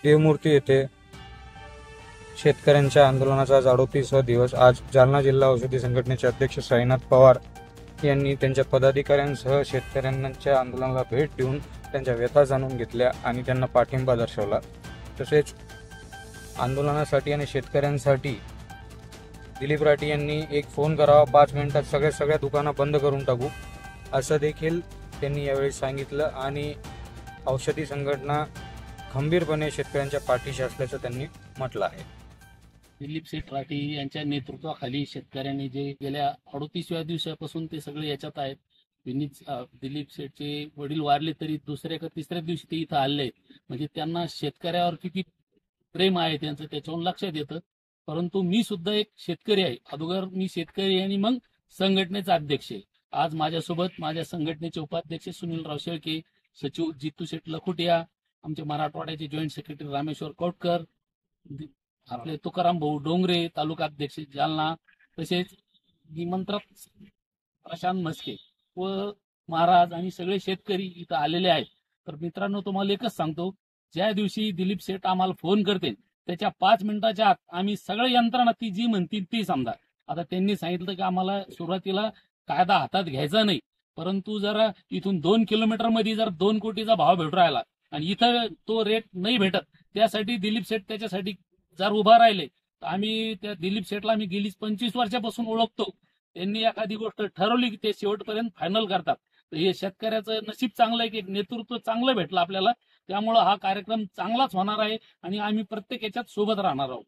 देवमूर्ती येथे शेतकऱ्यांच्या आंदोलनाचा आज 38वा दिवस. आज जालना जिल्हा औषधी संघटनेचे अध्यक्ष साईनाथ पवार यांनी त्यांच्या पदाधिकाऱ्यांसह शेतकऱ्यांच्या आंदोलनाला भेट देऊन त्यांच्या व्यथा जाणून घेतल्या आणि त्यांना पाठिंबा दर्शवला. तसेच आंदोलनासाठी आणि शेतकऱ्यांसाठी दिलीप राठी यांनी एक फोन करावा, 5 मिनिटात सगळ्या दुकानं बंद करून टाकू, असं देखील त्यांनी यावेळी सांगितलं. आणि औषधी संघटना खंबीरपणे शेतकऱ्यांच्या पाठीशी असल्याचं त्यांनी म्हटलं आहे. दिलीप शेठ राठी यांच्या नेतृत्वाखाली शेतकऱ्यांनी जे गेल्या 38व्या दिवसापासून ते सगळे याच्यात आहेत. दिलीप शेठचे वडील वारले तरी दुसऱ्या का तिसऱ्या दिवशी ते इथं आले, म्हणजे त्यांना शेतकऱ्यावर किती प्रेम आहे त्यांचं त्याच्यावरून लक्षात येतं. परंतु मी सुद्धा एक शेतकरी आहे. अगोदर मी शेतकरी आणि मग संघटनेचा अध्यक्ष आहे. आज माझ्यासोबत माझ्या संघटनेचे उपाध्यक्ष सुनीलराव शेळके, सचिव जितू शेठ लखुटिया, आमचे मराठवाड्याचे जॉईंट सेक्रेटरी रामेश्वर कोटकर, आपले तुकाराम भाऊ डोंगरे तालुका अध्यक्ष जालना, तसेच निमंत्रक प्रशांत म्हस्के व महाराज आणि सगळे शेतकरी इथं आलेले आहेत. तर मित्रांनो, तुम्हाला एकच सांगतो, ज्या दिवशी दिलीप शेठ आम्हाला फोन करते त्याच्या 5 मिनिटाच्या आत आम्ही सगळे यंत्रणा ती जी म्हणतील ती समजा. आता त्यांनी सांगितलं की आम्हाला सुरुवातीला कायदा हातात घ्यायचा नाही, परंतु जर इथून 2 किलोमीटर मध्ये जर 2 कोटीचा भाव भेटू राहिला आणि इथं तो रेट नाही भेटत, त्यासाठी दिलीप शेठ त्याच्यासाठी जर उभा राहिले तर आम्ही त्या दिलीप शेठला आम्ही गेली 25 वर्षापासून ओळखतो. त्यांनी एखादी गोष्ट ठरवली की ते शेवटपर्यंत फायनल करतात. तर हे शेतकऱ्याचं नशीब चांगलं आहे की एक नेतृत्व चांगलं भेटलं आपल्याला. त्यामुळं हा कार्यक्रम चांगलाच होणार आहे आणि आम्ही प्रत्येक याच्यात सोबत राहणार आहोत.